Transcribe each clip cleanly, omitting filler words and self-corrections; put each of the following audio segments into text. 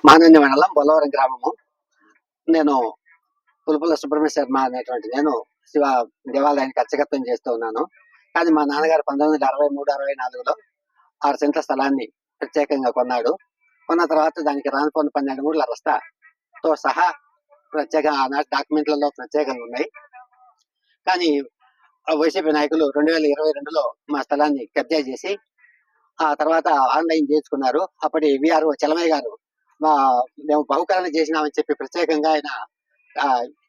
మానంది మండలం బొల్లవరం గ్రామము. నేను పులుపుల సుబ్రహ్మణ్య శర్మ అనేటువంటి నేను శివ దేవాలయానికి అర్చకత్వం చేస్తూ ఉన్నాను. కానీ మా నాన్నగారు 1963-64లో 6 సెంట్ల స్థలాన్ని ప్రత్యేకంగా కొన్నాడు. కొన్న తర్వాత దానికి రానుపోని 12 మూడుల రస్తాతో సహా ప్రత్యేకంగా ఆనాటి డాక్యుమెంట్లలో ప్రత్యేకంగా ఉన్నాయి. కానీ వైసీపీ నాయకులు 2022లో మా స్థలాన్ని కబ్జా చేసి ఆ తర్వాత ఆన్లైన్ చేసుకున్నారు. అప్పటి విఆర్ఓ చలమయ్య గారు మేము బహుకరణ చేసినామని చెప్పి ప్రత్యేకంగా ఆయన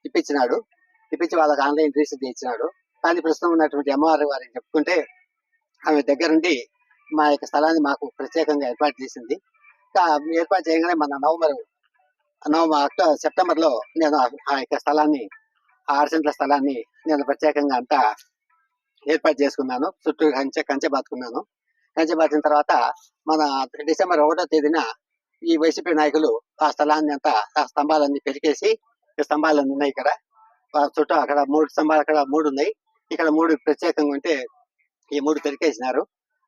ఇప్పించి వాళ్ళకి ఆన్లైన్ రిజిస్టర్ చేయించినాడు. కానీ ప్రస్తుతం ఉన్నటువంటి ఎంఆర్ఓ వారికి చెప్పుకుంటే ఆమె దగ్గరుండి మా యొక్క స్థలాన్ని మాకు ప్రత్యేకంగా ఏర్పాటు చేసింది. ఏర్పాటు చేయగానే మన సెప్టెంబర్లో నేను ఆ యొక్క స్థలాన్ని 6 సెంట్ల స్థలాన్ని నేను ప్రత్యేకంగా అంతా ఏర్పాటు చేసుకున్నాను. చుట్టూ కంచె బాతుకున్నాను. కంచె బాతిన తర్వాత మన డిసెంబర్ 1వ తేదీన ఈ వైసీపీ నాయకులు ఆ స్థలాన్ని అంతా ఆ స్తంభాలన్నీ పెరికేసి, స్తంభాలన్నీ ఉన్నాయి ఇక్కడ చుట్టూ, అక్కడ 3 స్తంభాలు, అక్కడ 3 ఉన్నాయి, ఇక్కడ 3 ప్రత్యేకంగా ఉంటే ఈ 3 పెరికేసినారు.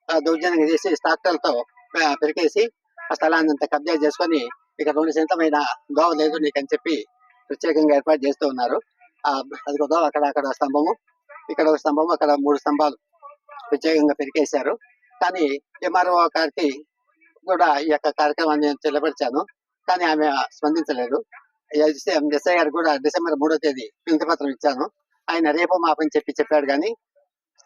దౌర్జన్యంగా చేసి ట్రాక్టర్లతో పెరికేసి ఆ స్థలాన్ని అంతా కబ్జా చేసుకొని ఇక్కడ 2 సెంట్లమైన దోవ లేదు నీకని చెప్పి ప్రత్యేకంగా ఏర్పాటు చేస్తూ ఉన్నారు. అది దోవ అక్కడ స్తంభము, ఇక్కడ ఒక స్తంభము, అక్కడ 3 స్తంభాలు ప్రత్యేకంగా పెరికేశారు. కానీ ఎంఆర్ఓ గారికి కూడా ఈ యొక్క కార్యక్రమాన్ని తెలియపరిచాను. కానీ ఆమె స్పందించలేదు. ఎస్ఐ గారు కూడా డిసెంబర్ 3వ తేదీ వినతి పత్రం ఇచ్చాను. ఆయన రేపో మాపని చెప్పాడు, కానీ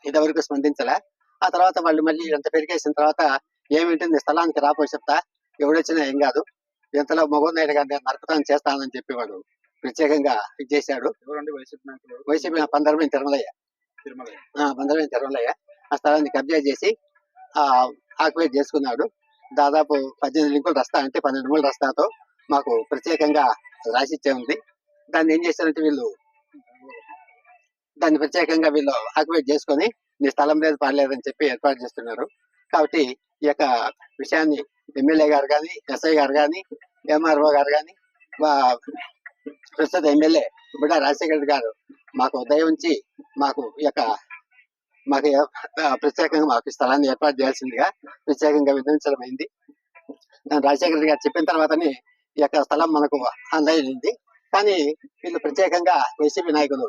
ఇంతవరకు స్పందించలే. ఆ తర్వాత వాళ్ళు మళ్ళీ ఇంత పెరిగేసిన తర్వాత ఏమింటుంది స్థలానికి రాపోయి చెప్తా, ఎవడొచ్చినా ఏం కాదు, ఇంతలో మగోనాయుడు గారిని నరకతాన్ని చేస్తానని చెప్పి వాడు ప్రత్యేకంగా ఇచ్చేశాడు. వైసీపీ పందరమైన తిరుమలయ్య. ఆ స్థలాన్ని కబ్జా చేసి ఆక్యుపేట్ చేసుకున్నాడు. దాదాపు 18 లింకుల రస్తా అంటే 12 మూల రస్తాతో మాకు ప్రత్యేకంగా రాసిచ్చే ఉంది. దాన్ని ఏం చేశారంటే దాన్ని ప్రత్యేకంగా వీళ్ళు ఆక్యుపేట్ చేసుకొని నీ స్థలం లేదు పర్లేదని చెప్పి ఏర్పాటు చేస్తున్నారు. కాబట్టి ఈ యొక్క విషయాన్ని ఎమ్మెల్యే గారు కానీ, ఎస్ఐ గారు కానీ, ఎంఆర్ఓ గారు కానీ, ప్రస్తుత ఎమ్మెల్యే బుడ్డా రాజశేఖర్ గారు మాకు దయ ఉంచి మాకు ప్రత్యేకంగా మాకు స్థలాన్ని ఏర్పాటు చేయాల్సిందిగా ప్రత్యేకంగా విధించడమైంది. రాజశేఖర్ గారు చెప్పిన తర్వాతనే ఈ యొక్క స్థలం మనకు అందైంది. కానీ వీళ్ళు ప్రత్యేకంగా వైసీపీ నాయకులు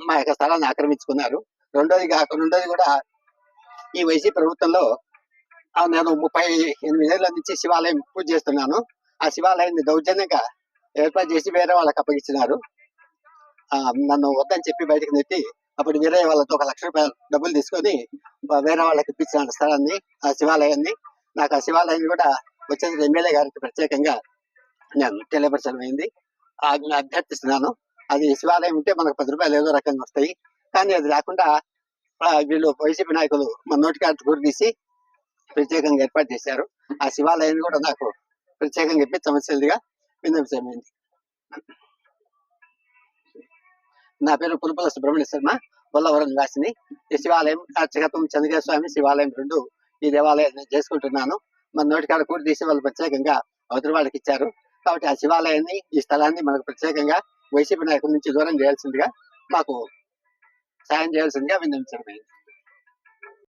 మా యొక్క స్థలాన్ని ఆక్రమించుకున్నారు. రెండోది కూడా ఈ వైసీపీ ప్రభుత్వంలో నేను 38 ఏళ్ల నుంచి శివాలయం పూజ చేస్తున్నాను. ఆ శివాలయాన్ని దౌర్జన్యంగా ఏర్పాటు చేసి వేరే వాళ్ళకి అప్పగించినారు. నన్ను వద్దని చెప్పి బయటకు నెట్టి అప్పుడు వేరే వాళ్ళతో 1 లక్ష రూపాయలు డబ్బులు తీసుకొని వేరే వాళ్ళకి ఇప్పించిన స్థలాన్ని, ఆ శివాలయాన్ని, నాకు ఆ శివాలయాన్ని కూడా వచ్చేది ఎమ్మెల్యే గారికి ప్రత్యేకంగా నేను తెలియపరచడం అయింది. అభ్యర్థిస్తున్నాను. అది శివాలయం ఉంటే మనకు 10 రూపాయలు ఏదో రకంగా వస్తాయి. కానీ అది లేకుండా వీళ్ళు వైసీపీ నాయకులు మన నోటికాటు కూడా తీసి ప్రత్యేకంగా ఏర్పాటు చేశారు. ఆ శివాలయాన్ని కూడా నాకు ప్రత్యేకంగా ఇప్పించవలసిందిగా విన్నవించమైంది. నా పేరు పులుపుల సుబ్రహ్మణ్య శర్మ, బొల్లవరం నివాసిని. ఈ శివాలయం అర్చకత్వం చంద్రకేశ్వర స్వామి శివాలయం 2 ఈ దేవాలయాన్ని చేసుకుంటున్నాను. మన నోటికాడ కూడా తీసి వాళ్ళు ప్రత్యేకంగా అవతల వాళ్ళకి ఇచ్చారు. కాబట్టి ఆ శివాలయాన్ని, ఈ స్థలాన్ని మనకు ప్రత్యేకంగా వైసీపీ నాయకుల నుంచి దూరం చేయాల్సిందిగా, మాకు సాయం చేయాల్సిందిగా విన్నవించడమైంది.